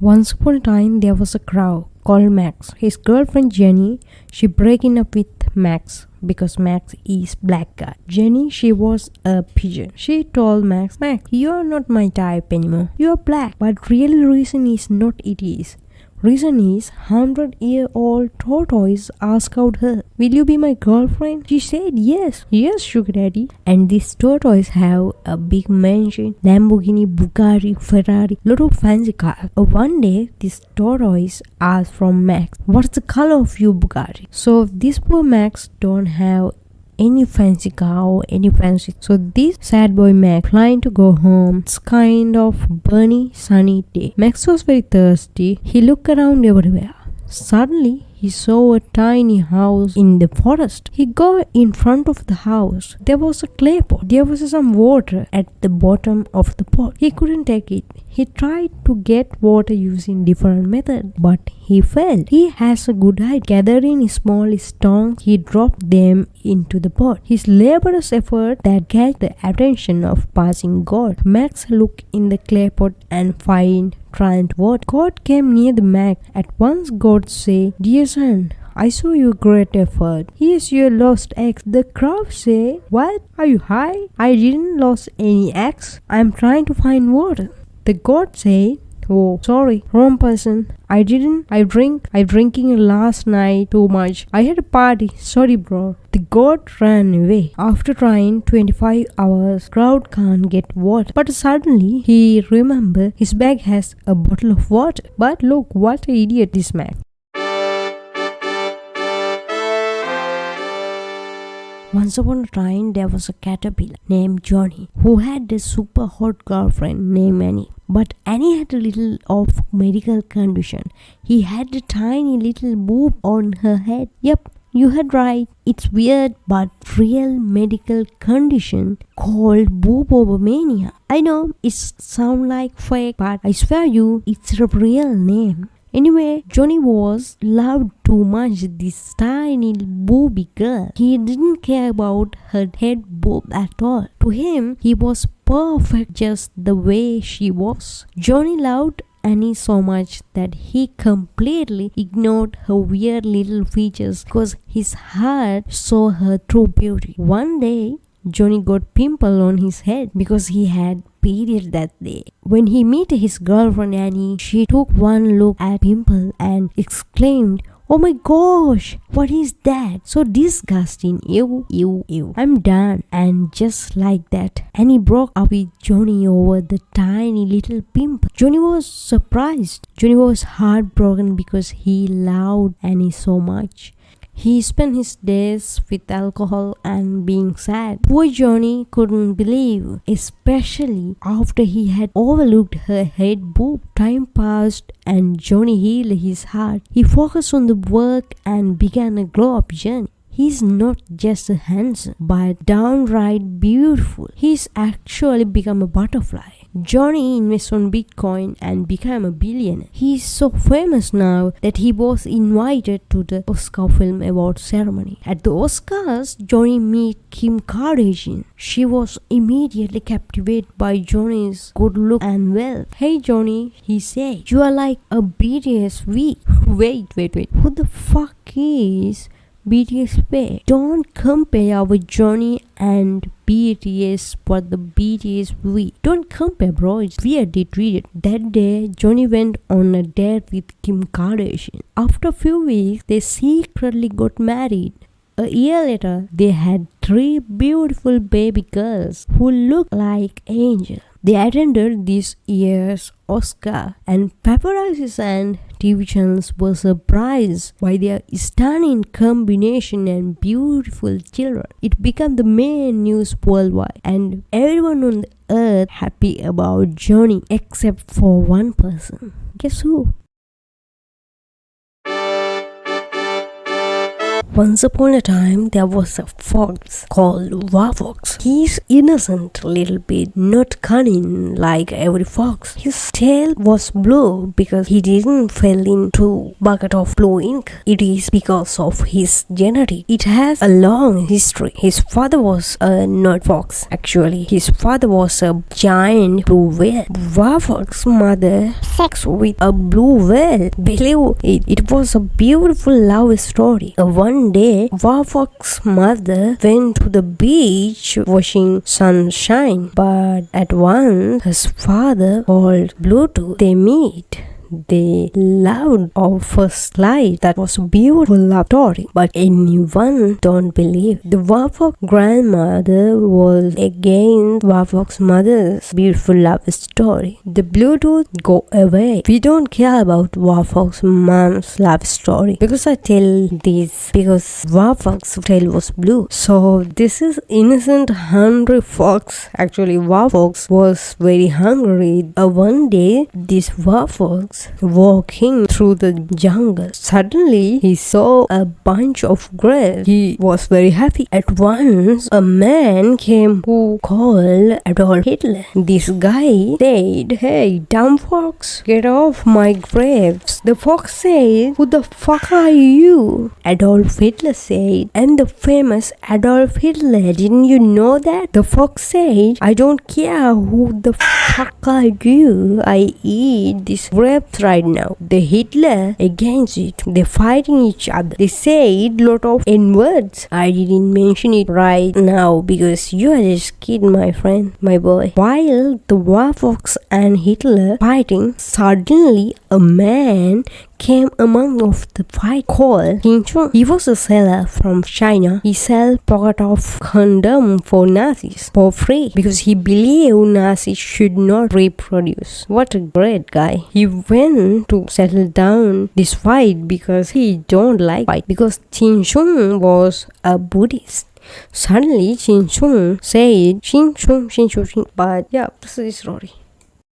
Once upon a time, there was a crow called Max. His girlfriend Jenny, she breaking up with Max because Max is black guy. Jenny, she was a pigeon. She told Max, you are not my type anymore. You are black. But really reason is not it is. Reason is 100-year-old tortoise asked out her, will you be my girlfriend? She said yes. Yes, sugar daddy. And this tortoise have a big mansion, Lamborghini, Bugatti, Ferrari, lot of fancy cars. One day, this tortoise asked from Max, what's the color of your Bugatti? So this poor Max don't have any fancy car or any fancy. So this sad boy Max trying to go home. It's kind of burny sunny day. Max was very thirsty. He looked around everywhere. Suddenly he saw a tiny house in the forest. He got in front of the house. There was a clay pot. There was some water at the bottom of the pot. He couldn't take it. He tried to get water using different methods, but he failed. He has a good idea. Gathering small stones, he dropped them into the pot. His laborious effort that catch the attention of passing God. Max looked in the clay pot and find tranced water. God came near the Max. At once God said, dear son, I saw your great effort. Here's your lost eggs. The crow say, what? Are you high? I didn't lose any eggs. I'm trying to find water. The God said, oh, sorry, wrong person. I drinking last night too much. I had a party. Sorry, bro. The God ran away. After trying 25 hours, crowd can't get water. But suddenly, he remembered his bag has a bottle of water. But look, what an idiot this man. Once upon a time, there was a caterpillar named Johnny who had a super hot girlfriend named Annie. But Annie had a little of medical condition. He had a tiny little boob on her head. Yep, you heard right. It's weird but real medical condition called boobomania. I know it sounds like fake, but I swear you, it's a real name. Anyway, Johnny was loved too much this tiny booby girl. He didn't care about her head boob at all. To him, he was perfect just the way she was. Johnny loved Annie so much that he completely ignored her weird little features because his heart saw her true beauty. One day, Johnny got pimple on his head because he had period that day. When he met his girlfriend Annie, she took one look at pimple and exclaimed, oh my gosh, what is that? So disgusting. Ew, ew, ew. I'm done. And just like that, Annie broke up with Johnny over the tiny little pimple. Johnny was surprised. Johnny was heartbroken because he loved Annie so much. He spent his days with alcohol and being sad. Poor Johnny couldn't believe, especially after he had overlooked her head boob. Time passed and Johnny healed his heart. He focused on the work and began a glow-up journey. He's not just handsome, but downright beautiful. He's actually become a butterfly. Johnny invested on Bitcoin and became a billionaire. He's so famous now that he was invited to the Oscar Film Award ceremony. At the Oscars, Johnny met Kim Kardashian. She was immediately captivated by Johnny's good look and wealth. Hey Johnny, he said, you are like a BTS week. Wait. Who the fuck is BTS pay? Don't compare our Johnny and BTS what the BTS we. Don't compare, bro. It's weirdly treated. That day, Johnny went on a date with Kim Kardashian. After a few weeks, they secretly got married. A year later, they had 3 beautiful baby girls who looked like angels. They attended this year's Oscar, and paparazzis and TV channels were surprised by their stunning combination and beautiful children. It became the main news worldwide, and everyone on the earth happy about Johnny except for one person. Guess who? Once upon a time, there was a fox called Fox. He's innocent, little bit, not cunning like every fox. His tail was blue because he didn't fall into bucket of blue ink. It is because of his genetic. It has a long history. His father was not fox. Actually, his father was a giant blue whale. Fox's mother sex with a blue whale. Believe it, it was a beautiful love story. One day, Fox's mother went to the beach watching sunshine, but at once his father called Bluetooth. They meet. They loved our first sight. That was a beautiful love story. But anyone don't believe. The Warfox grandmother was against Warfox's mother's beautiful love story. The Bluetooth go away. We don't care about Warfox's mom's love story. Because I tell this because Warfox's tail was blue. So this is innocent hungry fox. Actually Warfox was very hungry. One day this Warfox walking through the jungle. Suddenly, he saw a bunch of grass. He was very happy. At once, a man came who called Adolf Hitler. This guy said, "Hey, dumb fox, get off my grapes." The fox said, "Who the fuck are you?" Adolf Hitler said, "I'm the famous Adolf Hitler. Didn't you know that?" The fox said, "I don't care who the fuck are you. I eat this grape right now." The Hitler against it. They're fighting each other. They said lot of N-words. I didn't mention it right now because you are just kid, my friend, my boy. While the Warfox and Hitler fighting, suddenly a man came among of the fight called King Chung. He was a seller from China. He sell pocket of condom for Nazis for free because he believed Nazis should not reproduce. What a great guy. He went to settle down this fight because he don't like fight because Qin Chung was a Buddhist. Suddenly Qin Chung said Qin Chung, but yeah, this is the story.